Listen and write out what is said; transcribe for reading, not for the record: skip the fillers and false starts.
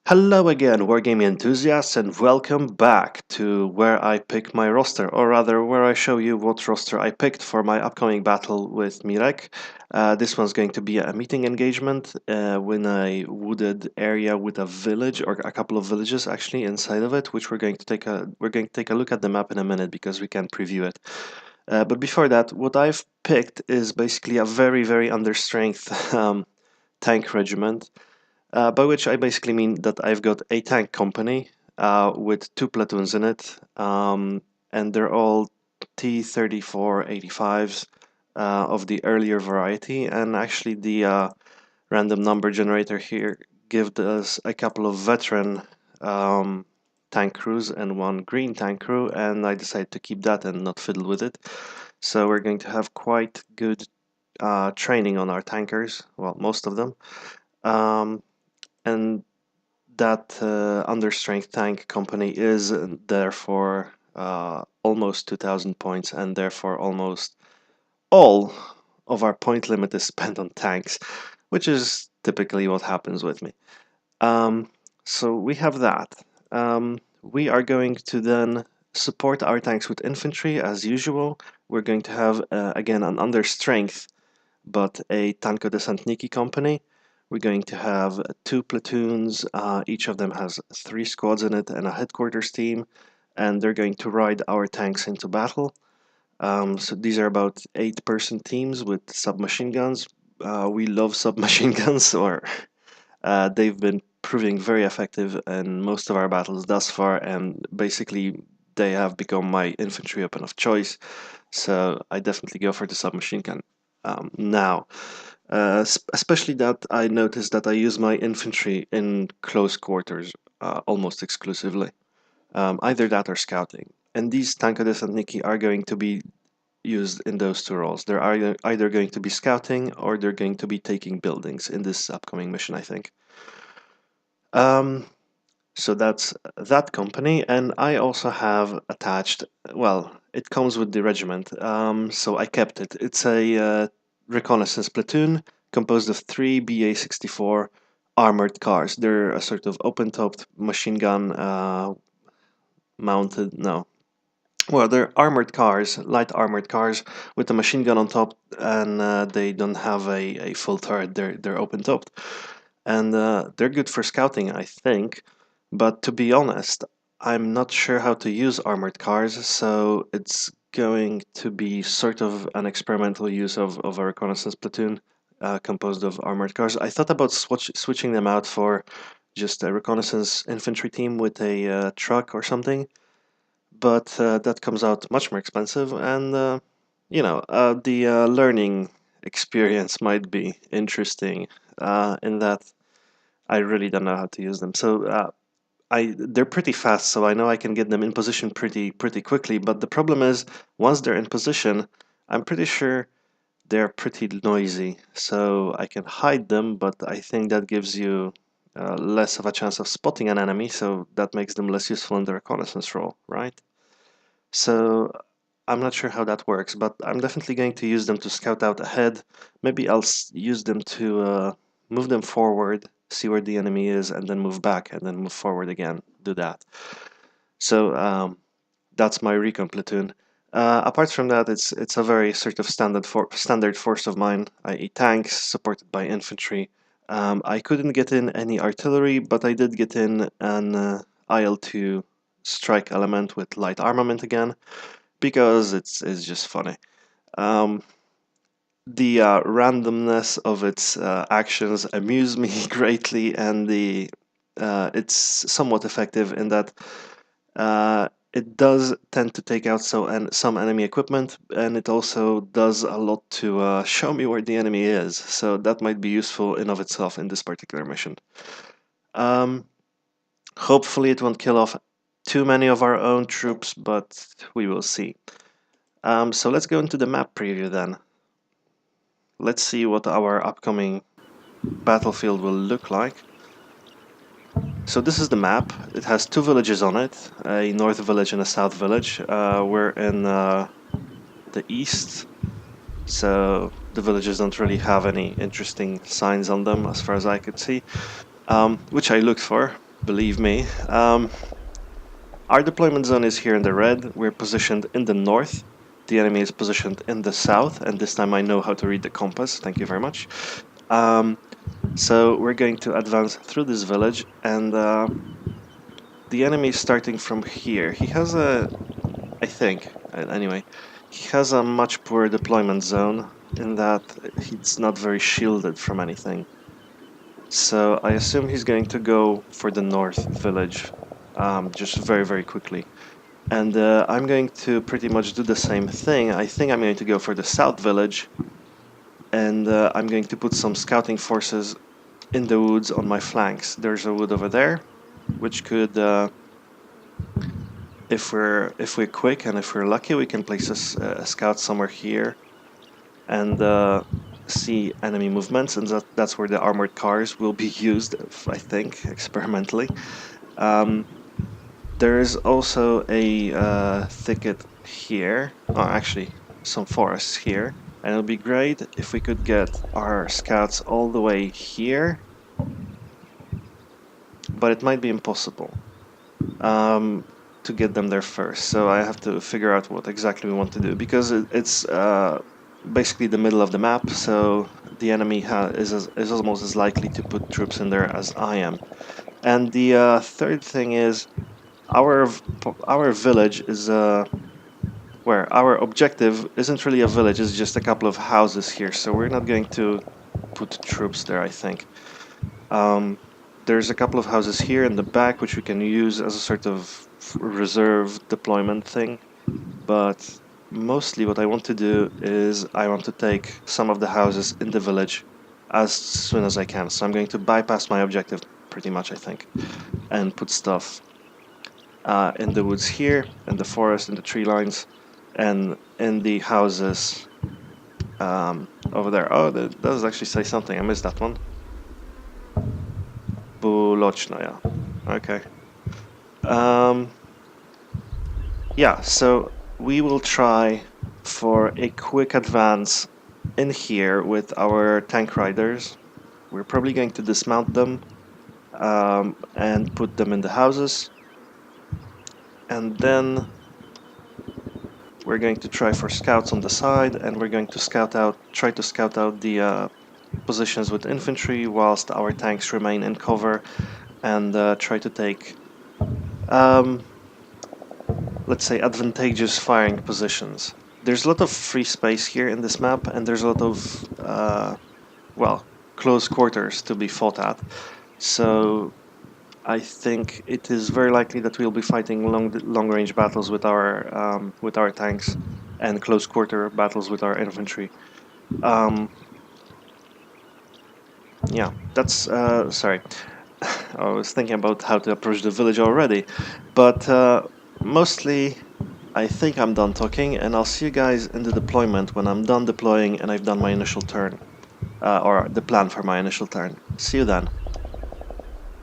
Hello again, Wargaming enthusiasts, and welcome back to where I pick my roster, or rather, where I show you what roster I picked for my upcoming battle with Mirek. This one's going to be a meeting engagement in a wooded area with a village, or a couple of villages actually inside of it, which we're going to take a look at the map in a minute because we can preview it. But before that, what I've picked is basically a very understrength tank regiment. By which I basically mean that I've got a tank company with two platoons in it, and they're all T-34-85s of the earlier variety. And actually, the random number generator here gives us a couple of veteran tank crews and one green tank crew, and I decided to keep that and not fiddle with it. So we're going to have quite good training on our tankers, well, most of them. And that understrength tank company is therefore almost 2000 points, and therefore almost all of our point limit is spent on tanks, which is typically what happens with me. So we have that. We are going to then support our tanks with infantry as usual. We're going to have again an understrength but a Tanko Desantniki company. We're going to have two platoons. Each of them has 3 squads in it and a headquarters team, and they're going to ride our tanks into battle. So these are about 8-person teams with submachine guns. We love submachine guns, or they've been proving very effective in most of our battles thus far, and basically they have become my infantry weapon of choice. So I definitely go for the submachine gun now. Especially that I noticed that I use my infantry in close quarters almost exclusively. Either that or scouting. And these Tanko Desantniki are going to be used in those two roles. They're either going to be scouting or they're going to be taking buildings in this upcoming mission, I think. So that's that company, and I also have attached, well, it comes with the regiment, so I kept it. It's a reconnaissance platoon composed of 3 BA-64 armored cars. They're a sort of open-topped machine gun mounted, no. Well, they're armored cars, light armored cars with a machine gun on top, and they don't have a full turret. They're open-topped, and they're good for scouting, I think. But to be honest, I'm not sure how to use armored cars, so it's going to be sort of an experimental use of a reconnaissance platoon composed of armored cars. I thought about switching them out for just a reconnaissance infantry team with a truck or something, but that comes out much more expensive, and the learning experience might be interesting in that I really don't know how to use them. So they're pretty fast, so I know I can get them in position pretty quickly. But the problem is, once they're in position, I'm pretty sure they're pretty noisy. So I can hide them, but I think that gives you less of a chance of spotting an enemy, so that makes them less useful in the reconnaissance role, right? So I'm not sure how that works, but I'm definitely going to use them to scout out ahead. Maybe I'll use them to move them forward, see where the enemy is, and then move back, and then move forward again. Do that. So that's my recon platoon. Apart from that, it's a very sort of standard force of mine, i.e. tanks supported by infantry. I couldn't get in any artillery, but I did get in an IL-2 strike element with light armament again, because it's just funny. The randomness of its actions amuse me greatly, and it's somewhat effective in that it does tend to take out some enemy equipment, and it also does a lot to show me where the enemy is. So that might be useful in of itself in this particular mission. Hopefully it won't kill off too many of our own troops, but we will see. So let's go into the map preview then. Let's see what our upcoming battlefield will look like. So this is the map. It has 2 villages on it, a north village and a south village. We're in the east, so the villages don't really have any interesting signs on them as far as I could see, which I looked for, believe me. Our deployment zone is here in the red. We're positioned in the north. The enemy is positioned in the south, and this time I know how to read the compass. Thank you very much. So we're going to advance through this village, and the enemy is starting from here. He has I think, anyway, he has a much poorer deployment zone in that he's not very shielded from anything. So I assume he's going to go for the north village, just very, very quickly. And I'm going to pretty much do the same thing. I think I'm going to go for the south village, and I'm going to put some scouting forces in the woods on my flanks. There's a wood over there, which could, if we're quick and if we're lucky, we can place a scout somewhere here and see enemy movements, and that's where the armored cars will be used, I think, experimentally. There is also a thicket here, or actually some forests here, and it would be great if we could get our scouts all the way here, but it might be impossible to get them there first. So I have to figure out what exactly we want to do, because it's basically the middle of the map, so the enemy is almost as likely to put troops in there as I am. And the third thing is our village is where our objective isn't really a village, it's just a couple of houses here, so we're not going to put troops there, I think. There's a couple of houses here in the back which we can use as a sort of reserve deployment thing, but mostly what I want to do is I want to take some of the houses in the village as soon as I can. So I'm going to bypass my objective pretty much, I think, and put stuff in the woods here, in the forest, in the tree lines, and in the houses over there. Oh, that does actually say something. I missed that one. Bulochnoya. Okay. Yeah, so we will try for a quick advance in here with our tank riders. We're probably going to dismount them and put them in the houses. And then we're going to try for scouts on the side, and we're going to try to scout out the positions with infantry whilst our tanks remain in cover, and try to take, let's say, advantageous firing positions. There's a lot of free space here in this map, and there's a lot of, well, close quarters to be fought at. So I think it is very likely that we'll be fighting long-range battles with our tanks, and close-quarter battles with our infantry. Yeah, that's sorry. I was thinking about how to approach the village already, but mostly I think I'm done talking, and I'll see you guys in the deployment when I'm done deploying and I've done my initial turn, or the plan for my initial turn. See you then.